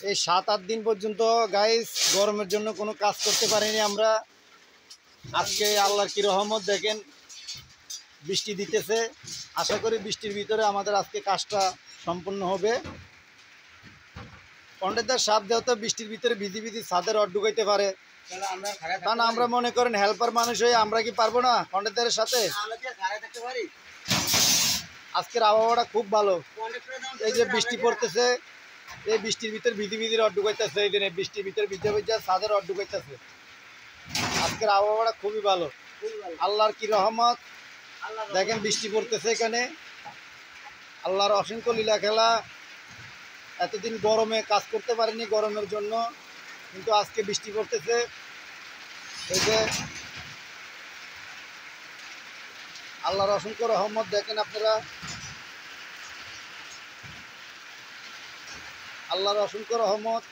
এই 7-8 দিন পর্যন্ত গাইস গরমের জন্য কোনো কাজ করতে পারিনি আমরা। আজকে আল্লাহর কি রহমত, দেখেন বৃষ্টি দিতেছে। আশা করি বৃষ্টির ভিতরে আমাদের আজকে কাজটা সম্পূর্ণ হবে। কন্ট্রাক্টর সাপ যেহেতু বৃষ্টির ভিতরে ভিজি ভিজি ছাদে রড ঢুকাইতে পারে, কারণ আমরা মনে করেন হেল্পার মানুষ হয়ে আমরা কি পারবো না কন্ট্রাক্টরের সাথে? আজকের আবহাওয়াটা খুব ভালো। এই যে বৃষ্টি পড়তেছে, এই বৃষ্টির ভিতরে ভিজি ভিজি রড ঢুকাইতেছে, এই দিনে বৃষ্টির ভিতরে ভিজে ভিজে ছাদে রড ঢুকাইতেছে। আজকের আবহাওয়াটা খুবই ভালো, আল্লাহর কি রহমত। দেখেন বৃষ্টি পড়তেছে এখানে, আল্লাহর অসংখ্য লীলা খেলা। এতদিন গরমে কাজ করতে পারিনি গরমের জন্য, কিন্তু আজকে বৃষ্টি পড়তেছে। এই যে আল্লাহর অসংখ্য রহমত, দেখেন আপনারা আল্লাহর অসংখ্য রহমত।